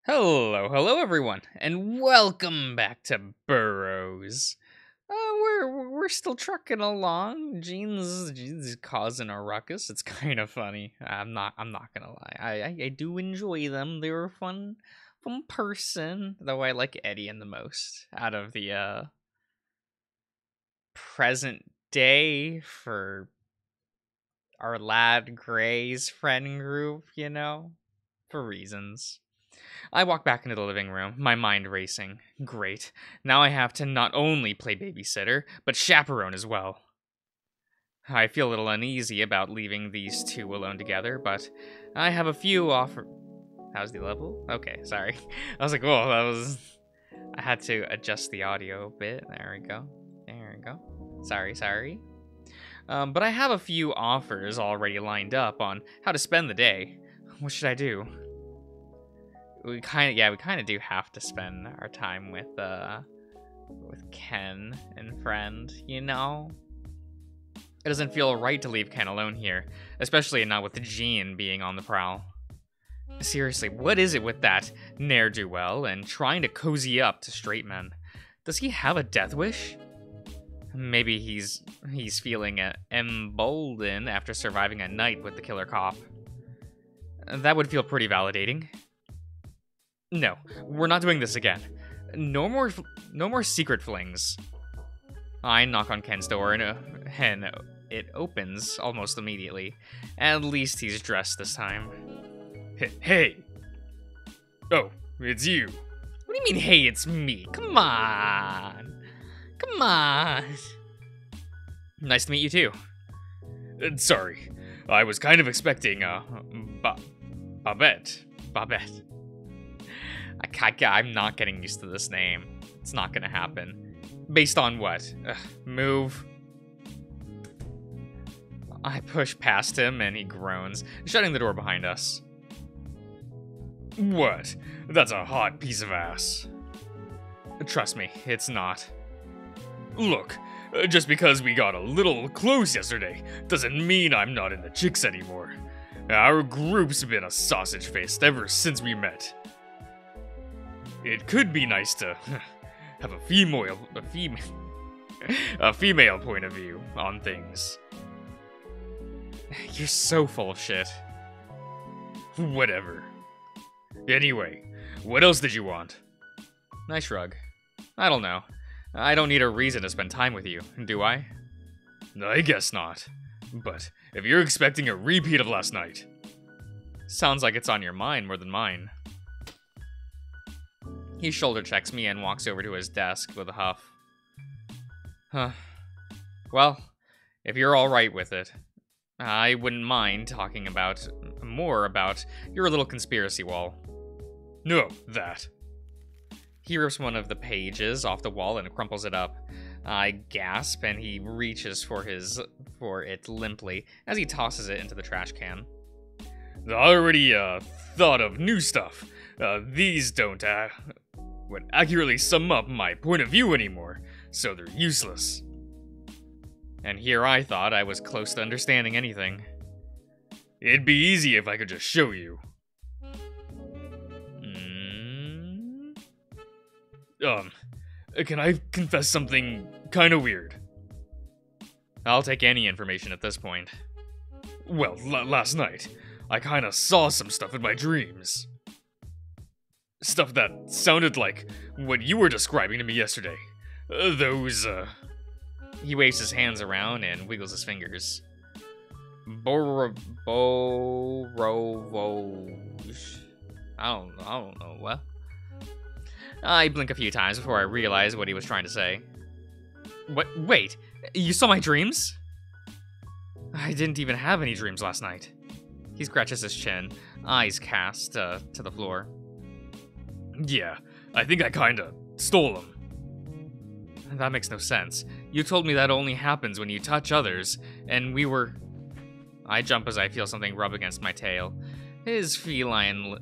Hello everyone, and welcome back to Burrows. We're still trucking along. Gene's causing a ruckus. It's kind of funny. I'm not gonna lie. I do enjoy them. They're a fun person. Though I like Eddie the most out of the present day for our lad Gray's friend group. For reasons. I walk back into the living room, my mind racing. Great. Now I have to not only play babysitter, but chaperone as well. I feel a little uneasy about leaving these two alone together, but I have a few offer. How's the level? Okay, sorry. I was like, whoa, that was. I had to adjust the audio a bit. There we go. Sorry. But I have a few offers already lined up on how to spend the day. What should I do? We kind of do have to spend our time with Ken and friend, It doesn't feel right to leave Ken alone here, especially not with Jean being on the prowl. Seriously, what is it with that ne'er-do-well and trying to cozy up to straight men? Does he have a death wish? Maybe he's feeling emboldened after surviving a night with the killer cop. That would feel pretty validating. No, we're not doing this again. No more secret flings. I knock on Ken's door and it opens almost immediately. At least he's dressed this time. Hey! Oh, it's you. What do you mean, hey, it's me? Come on. Nice to meet you too. Sorry, I was kind of expecting, Babette. I'm not getting used to this name. It's not gonna happen. Based on what? Move. I push past him and he groans, shutting the door behind us. What? That's a hot piece of ass. Trust me, it's not. Look, just because we got a little close yesterday doesn't mean I'm not in the chicks anymore. Our group's been a sausage fest ever since we met. It could be nice to have a female point of view on things. You're so full of shit. Whatever. Anyway, what else did you want? I shrug. I don't know. I don't need a reason to spend time with you, do I? I guess not. But if you're expecting a repeat of last night... Sounds like it's on your mind more than mine. He shoulder checks me and walks over to his desk with a huff. Well, if you're alright with it, I wouldn't mind talking more about your little conspiracy wall. No, that. He rips one of the pages off the wall and crumples it up. I gasp and he reaches for it limply as he tosses it into the trash can. I already thought of new stuff. These don't would accurately sum up my point of view anymore, so they're useless. And here I thought I was close to understanding anything. It'd be easy if I could just show you. Can I confess something kinda weird? I'll take any information at this point. Well, last night, I kinda saw some stuff in my dreams. Stuff that sounded like what you were describing to me yesterday. He waves his hands around and wiggles his fingers. Borovoj. I don't know, what? I blink a few times before I realize what he was trying to say. What? Wait, you saw my dreams? I didn't even have any dreams last night. He scratches his chin, eyes cast to the floor. Yeah, I think I kinda stole them. That makes no sense. You told me that only happens when you touch others, and we were... I jump as I feel something rub against my tail. His feline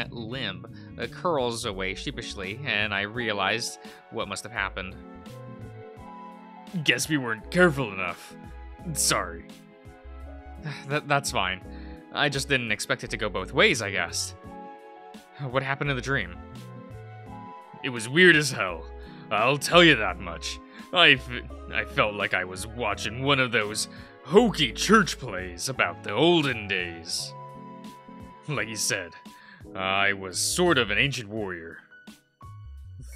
limb curls away sheepishly, and I realized what must have happened. Guess we weren't careful enough. Sorry. That's fine. I just didn't expect it to go both ways, I guess. What happened in the dream? It was weird as hell. I'll tell you that much. I felt like I was watching one of those hokey church plays about the olden days. Like you said, I was sort of an ancient warrior.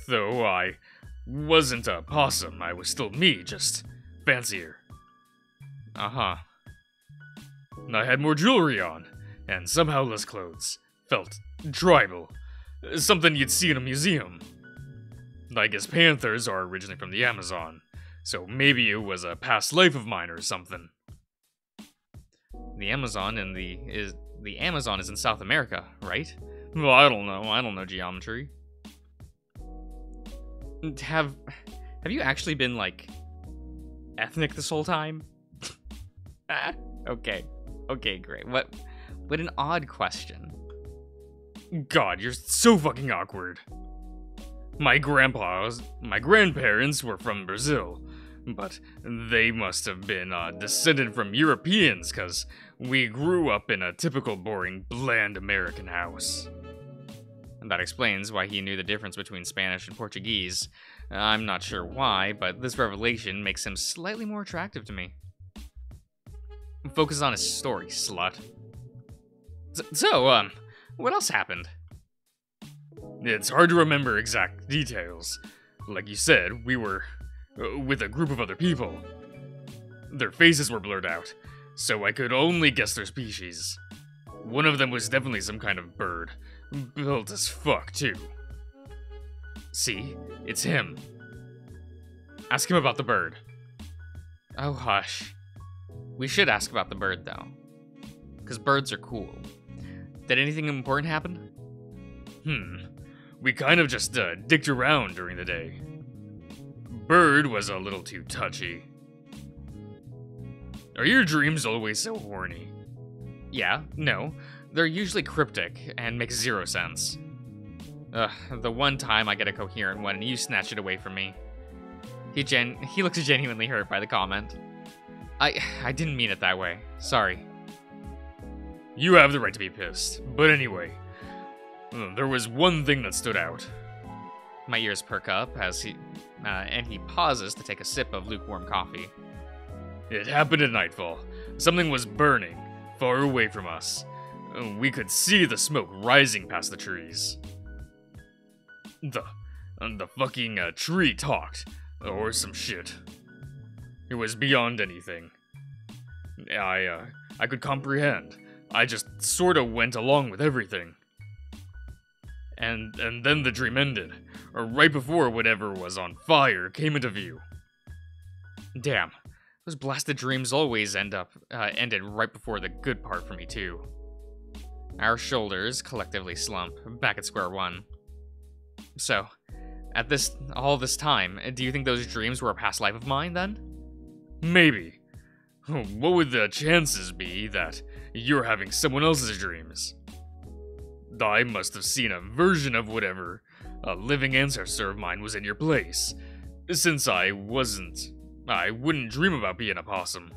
Though I wasn't a possum, I was still me, just fancier. Uh-huh. I had more jewelry on, and somehow less clothes. Felt tribal. Something you'd see in a museum. I guess panthers are originally from the Amazon, so maybe it was a past life of mine or something. The Amazon is in South America, right? Well, I don't know. I don't know geometry. Have you actually been, like, ethnic this whole time? Okay, great. What an odd question. God, you're so fucking awkward. My grandparents were from Brazil, but they must have been descended from Europeans, cause we grew up in a typical boring, bland American house. And that explains why he knew the difference between Spanish and Portuguese. I'm not sure why, but this revelation makes him slightly more attractive to me. Focus on his story, slut. So, what else happened? It's hard to remember exact details. Like you said, we were with a group of other people. Their faces were blurred out, so I could only guess their species. One of them was definitely some kind of bird. Built as fuck, too. See? It's him. Ask him about the bird. Oh, hush. We should ask about the bird, though. Because birds are cool. Did anything important happen? We kind of just dicked around during the day. Bird was a little too touchy. Are your dreams always so horny? Yeah, no. They're usually cryptic and make zero sense. The one time I get a coherent one and you snatch it away from me. He looks genuinely hurt by the comment. I didn't mean it that way. Sorry. You have the right to be pissed. But anyway, there was one thing that stood out. My ears perk up as he pauses to take a sip of lukewarm coffee. It happened at nightfall. Something was burning, far away from us. We could see the smoke rising past the trees. The fucking tree talked, or some shit. It was beyond anything. I could comprehend. I just sorta went along with everything. And then the dream ended, or right before whatever was on fire came into view. Damn, those blasted dreams always ended right before the good part for me too. Our shoulders collectively slump, back at square one. So, all this time, do you think those dreams were a past life of mine then? Maybe. What would the chances be that you're having someone else's dreams? I must have seen a version of whatever a living ancestor of mine was in your place, since I wouldn't dream about being a possum.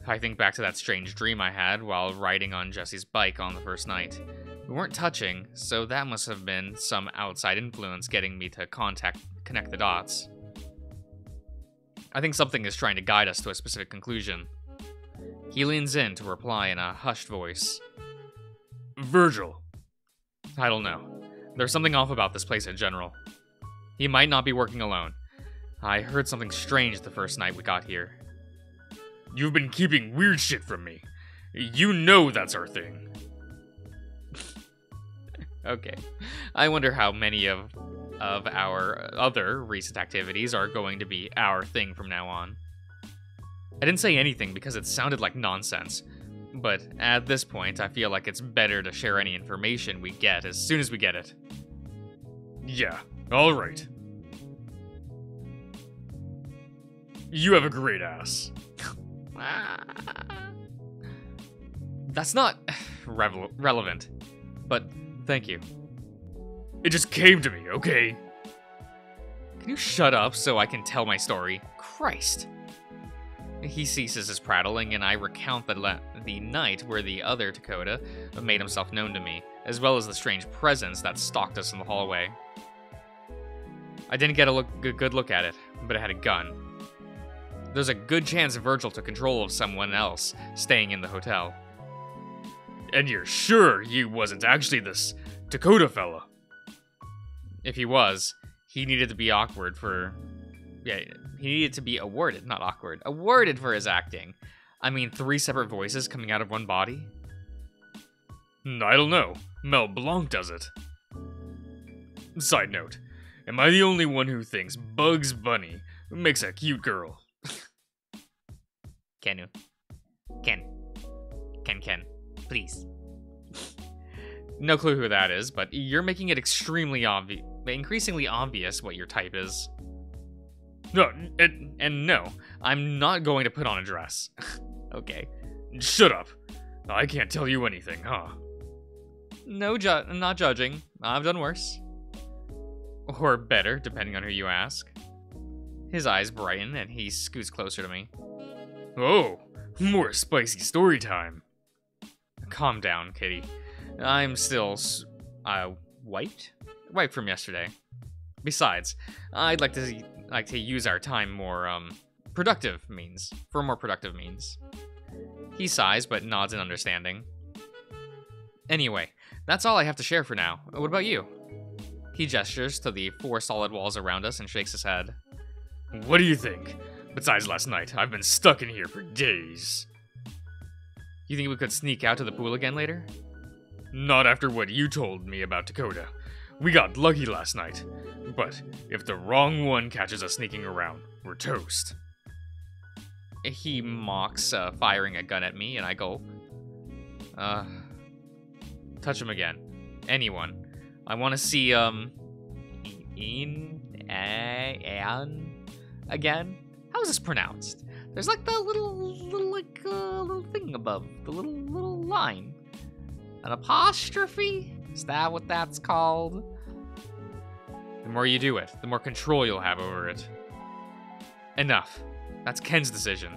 I think back to that strange dream I had while riding on Jesse's bike on the first night. We weren't touching, so that must have been some outside influence getting me to connect the dots. I think something is trying to guide us to a specific conclusion. He leans in to reply in a hushed voice. Virgil. I don't know. There's something off about this place in general. He might not be working alone. I heard something strange the first night we got here. You've been keeping weird shit from me. You know that's our thing. Okay. I wonder how many of our other recent activities are going to be our thing from now on. I didn't say anything because it sounded like nonsense, but at this point I feel like it's better to share any information we get as soon as we get it. Yeah, alright. You have a great ass. That's not relevant, but thank you. It just came to me, okay? Can you shut up so I can tell my story? Christ. He ceases his prattling, and I recount the night where the other Dakota made himself known to me, as well as the strange presence that stalked us in the hallway. I didn't get a good look at it, but it had a gun. There's a good chance Virgil took control of someone else staying in the hotel. And you're sure he wasn't actually this Dakota fella? If he was, he needed to be awkward for... Yeah, he needed to be awarded, not awkward. Awarded for his acting. I mean, 3 separate voices coming out of one body? I don't know. Mel Blanc does it. Side note, am I the only one who thinks Bugs Bunny makes a cute girl? Ken, please. No clue who that is, but you're making it increasingly obvious what your type is. No, and no, I'm not going to put on a dress. Okay. Shut up. I can't tell you anything, huh? No, not judging. I've done worse. Or better, depending on who you ask. His eyes brighten, and he scoots closer to me. Oh, more spicy story time. Calm down, kitty. I'm still, wiped? Wiped from yesterday. Besides, I'd like to use our time more, for more productive means. He sighs, but nods in understanding. Anyway, that's all I have to share for now. What about you? He gestures to the 4 solid walls around us and shakes his head. What do you think? Besides last night, I've been stuck in here for days. You think we could sneak out to the pool again later? Not after what you told me about Dakota. We got lucky last night. But if the wrong one catches us sneaking around, we're toast. He mocks, firing a gun at me, and I gulp. Touch him again. Anyone. I want to see, Ian again? How is this pronounced? There's like the little thing above, the little line. An apostrophe? Is that what that's called? The more you do it, the more control you'll have over it. Enough. That's Ken's decision.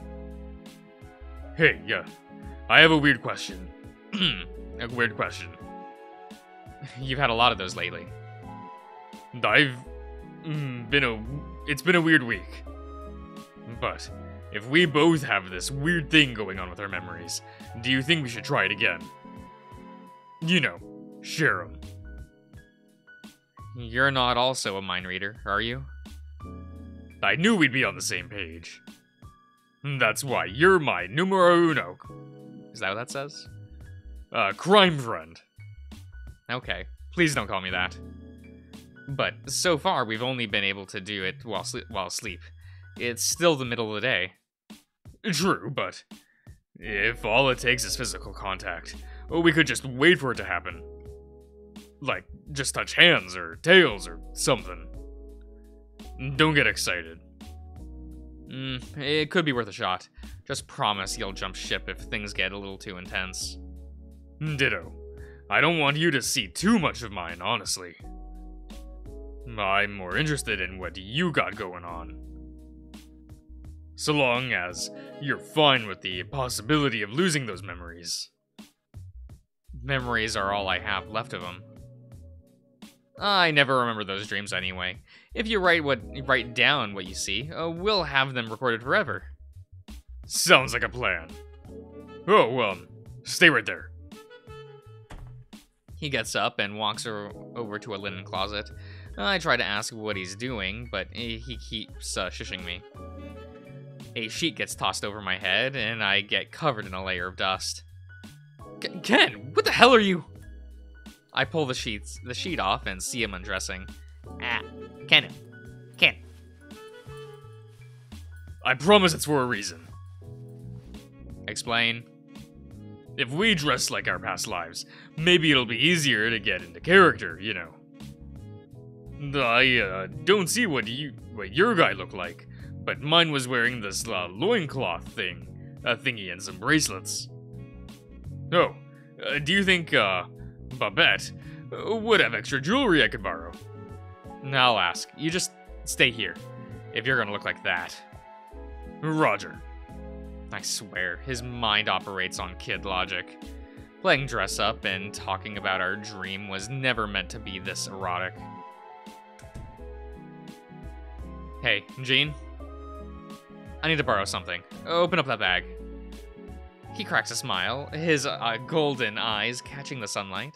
Hey, I have a weird question. A weird question. You've had a lot of those lately. It's been a weird week. But if we both have this weird thing going on with our memories, do you think we should try it again? You know, share 'em. You're not also a mind reader, are you? I knew we'd be on the same page. That's why you're my numero uno. Is that what that says? Crime friend. Okay, please don't call me that. But so far, we've only been able to do it while asleep. It's still the middle of the day. True, but if all it takes is physical contact, we could just wait for it to happen. Like, just touch hands or tails or something. Don't get excited. It could be worth a shot. Just promise you'll jump ship if things get a little too intense. Ditto. I don't want you to see too much of mine, honestly. I'm more interested in what you got going on. So long as you're fine with the possibility of losing those memories. Memories are all I have left of them. I never remember those dreams anyway. If you write down what you see, we'll have them recorded forever. Sounds like a plan. Oh, stay right there. He gets up and walks over to a linen closet. I try to ask what he's doing, but he keeps shushing me. A sheet gets tossed over my head, and I get covered in a layer of dust. Ken, what the hell are you? I pull the sheet off and see him undressing. Ken. I promise it's for a reason. Explain. If we dress like our past lives, maybe it'll be easier to get into character, you know. I don't see what your guy looked like, but mine was wearing this loincloth thingy and some bracelets. Oh, do you think Babette would have extra jewelry I could borrow? I'll ask. You just stay here, if you're gonna look like that. Roger. I swear, his mind operates on kid logic. Playing dress up and talking about our dream was never meant to be this erotic. Hey, Gene? I need to borrow something. Open up that bag. He cracks a smile, his golden eyes catching the sunlight.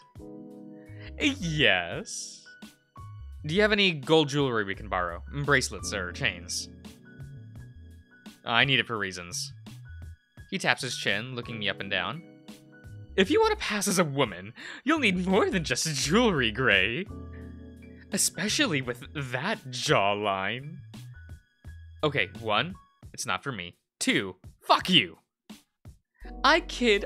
Yes? Do you have any gold jewelry we can borrow? Bracelets or chains? I need it for reasons. He taps his chin, looking me up and down. If you want to pass as a woman, you'll need more than just jewelry, Gray. Especially with that jawline. Okay, 1, it's not for me. 2, fuck you. I kid.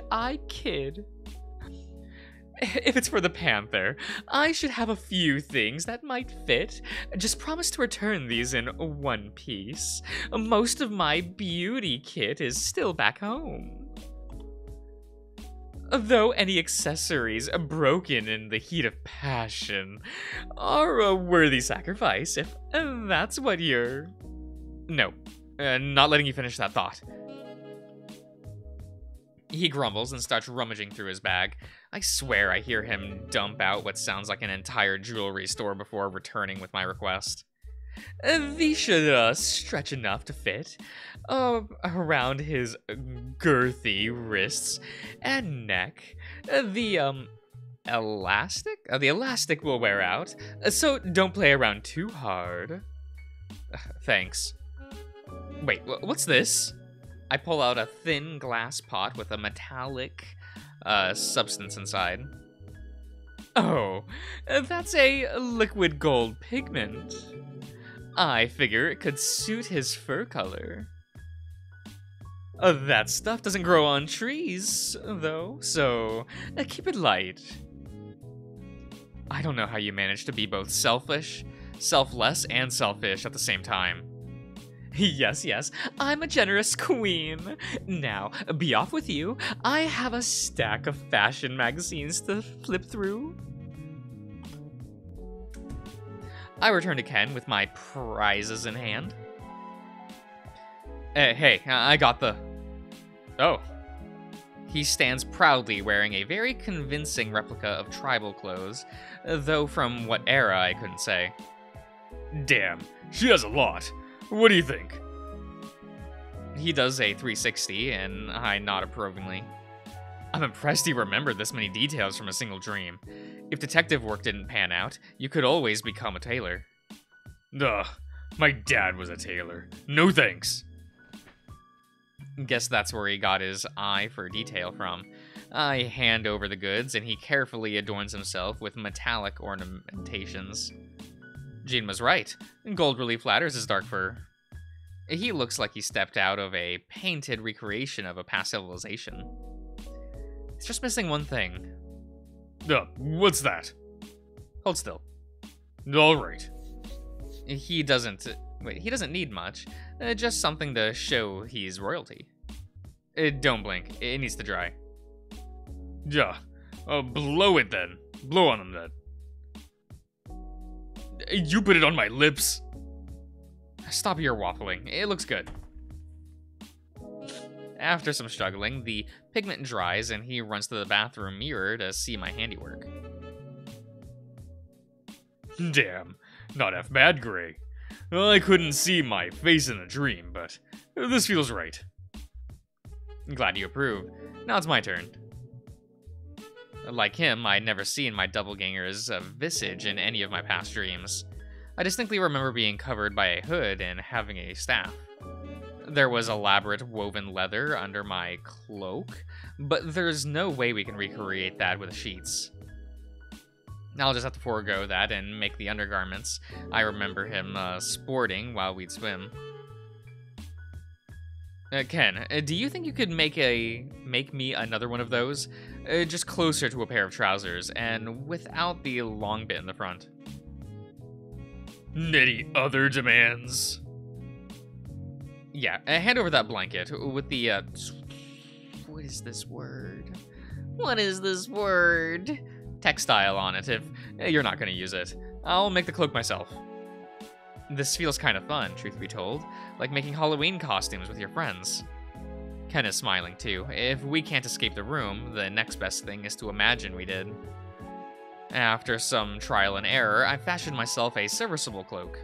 If it's for the Panther, I should have a few things that might fit. Just promise to return these in one piece. Most of my beauty kit is still back home. Though any accessories broken in the heat of passion are a worthy sacrifice, if that's what you're... No, not letting you finish that thought. He grumbles and starts rummaging through his bag. I swear I hear him dump out what sounds like an entire jewelry store before returning with my request. These should stretch enough to fit around his girthy wrists and neck. The elastic will wear out, so don't play around too hard. Thanks. Wait, what's this? I pull out a thin glass pot with a metallic substance inside. Oh, that's a liquid gold pigment. I figure it could suit his fur color. That stuff doesn't grow on trees, though, so keep it light. I don't know how you manage to be both selfish, selfless, and selfish at the same time. Yes, I'm a generous queen. Now, be off with you. I have a stack of fashion magazines to flip through. I return to Ken with my prizes in hand. Hey, I got the... Oh. He stands proudly wearing a very convincing replica of tribal clothes, though from what era I couldn't say. Damn, she has a lot. What do you think? He does a 360, and I nod approvingly. I'm impressed he remembered this many details from a single dream. If detective work didn't pan out, you could always become a tailor. Ugh, my dad was a tailor. No thanks. Guess that's where he got his eye for detail from. I hand over the goods, and he carefully adorns himself with metallic ornamentations. Jean was right. Gold really flatters his dark fur. He looks like he stepped out of a painted recreation of a past civilization. He's just missing one thing. What's that? Hold still. All right. He doesn't need much. Just something to show he's royalty. Don't blink. It needs to dry. Yeah. Blow it then. Blow on him then. You put it on my lips. Stop your waffling. It looks good. After some struggling, the pigment dries and he runs to the bathroom mirror to see my handiwork. Damn, not half bad, Gray. I couldn't see my face in the dream, but this feels right. Glad you approve. Now it's my turn. Like him, I'd never seen my doppelganger's visage in any of my past dreams. I distinctly remember being covered by a hood and having a staff. There was elaborate woven leather under my cloak, but there's no way we can recreate that with sheets. I'll just have to forego that and make the undergarments I remember him sporting while we'd swim. Ken, do you think you could make me another one of those? Just closer to a pair of trousers, and without the long bit in the front. Any other demands? Yeah, hand over that blanket with the, what is this word? What is this word? Textile on it, if you're not gonna use it. I'll make the cloak myself. This feels kind of fun, truth be told, like making Halloween costumes with your friends. Ken is smiling too. If we can't escape the room, the next best thing is to imagine we did. After some trial and error, I fashioned myself a serviceable cloak.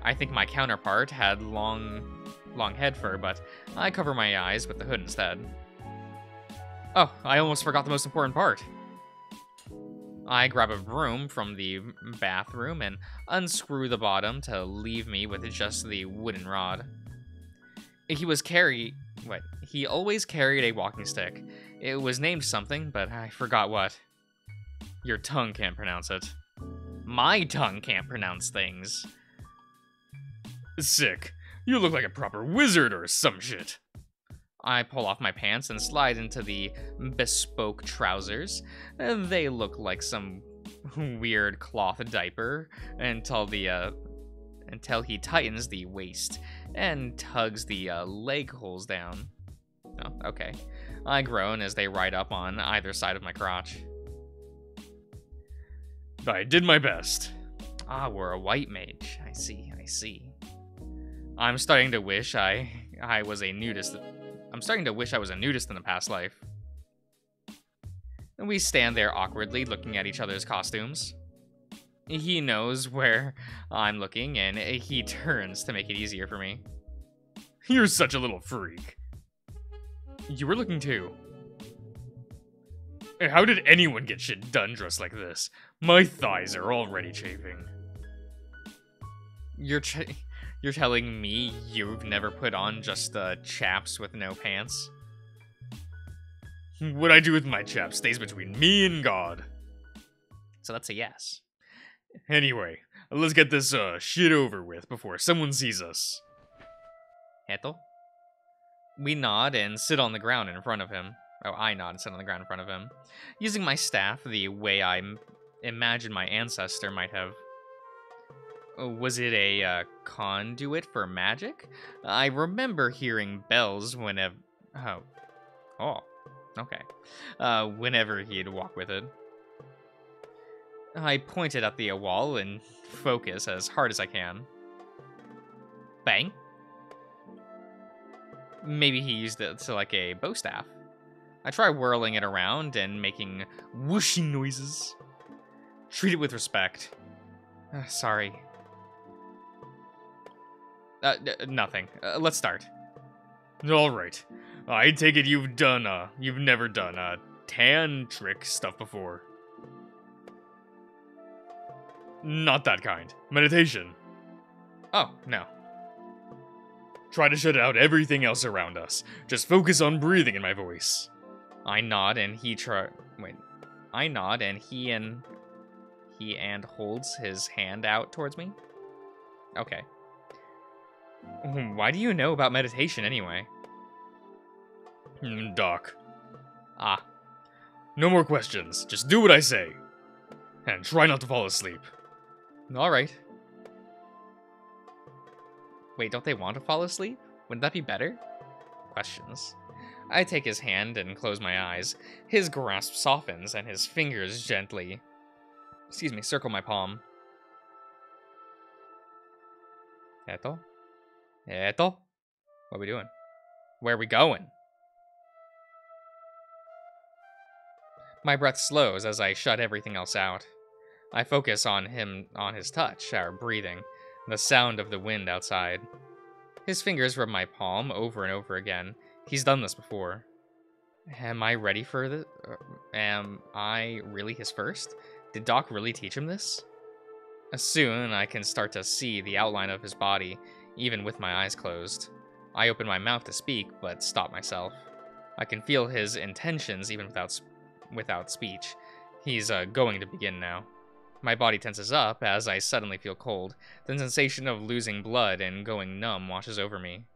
I think my counterpart had long head fur, but I cover my eyes with the hood instead. Oh, I almost forgot the most important part. I grab a broom from the bathroom and unscrew the bottom to leave me with just the wooden rod. He always carried a walking stick. It was named something, but I forgot what. Your tongue can't pronounce it. My tongue can't pronounce things. Sick. You look like a proper wizard or some shit. I pull off my pants and slide into the bespoke trousers. They look like some weird cloth diaper until he tightens the waist and tugs the leg holes down. Oh, okay. I groan as they ride up on either side of my crotch. I did my best. Ah, we're a white mage. I see. I'm starting to wish I was a nudist. I'm starting to wish I was a nudist in the past life. We stand there awkwardly looking at each other's costumes. He knows where I'm looking, and he turns to make it easier for me. You're such a little freak. You were looking too. How did anyone get shit done dressed like this? My thighs are already chafing. You're telling me you've never put on just chaps with no pants? What I do with my chaps stays between me and God. So that's a yes. Anyway, let's get this shit over with before someone sees us. Ethel? We nod and sit on the ground in front of him. Oh, I nod and sit on the ground in front of him, using my staff the way I imagine my ancestor might have. Was it a conduit for magic? I remember hearing bells whenever... Oh, okay. Whenever he'd walk with it. I pointed at the wall and focus as hard as I can. Bang. Maybe he used it to like a bow staff. I try whirling it around and making whooshing noises. Treat it with respect. Sorry. Nothing. Let's start. Alright. I take it you've never done tantric stuff before. Not that kind. Meditation. Oh, no. Try to shut out everything else around us. Just focus on breathing in my voice. I nod and he holds his hand out towards me. Okay. Why do you know about meditation anyway? Doc. Ah. No more questions. Just do what I say. And try not to fall asleep. Alright. Wait, don't they want to fall asleep? Wouldn't that be better? Questions. I take his hand and close my eyes. His grasp softens and his fingers gently, circle my palm. Ethel? Ethel? What are we doing? Where are we going? My breath slows as I shut everything else out. I focus on his touch, our breathing, the sound of the wind outside. His fingers rub my palm over and over again. He's done this before. Am I ready for this? Am I really his first? Did Doc really teach him this? Soon, I can start to see the outline of his body, even with my eyes closed. I open my mouth to speak, but stop myself. I can feel his intentions even without speech. He's going to begin now. My body tenses up as I suddenly feel cold. The sensation of losing blood and going numb washes over me.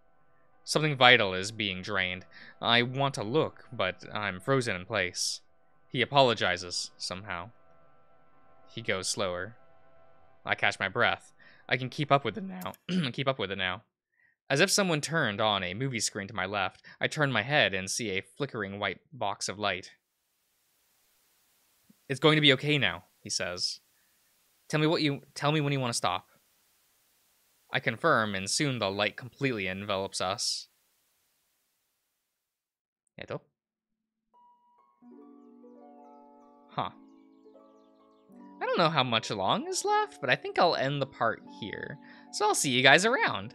Something vital is being drained. I want to look, but I'm frozen in place. He apologizes, somehow. He goes slower. I catch my breath. I can keep up with it now. As if someone turned on a movie screen to my left, I turn my head and see a flickering white box of light. It's going to be okay now, he says. Tell me when you want to stop. I confirm, and soon the light completely envelops us. Eto. Huh. I don't know how much long is left, but I think I'll end the part here. So I'll see you guys around.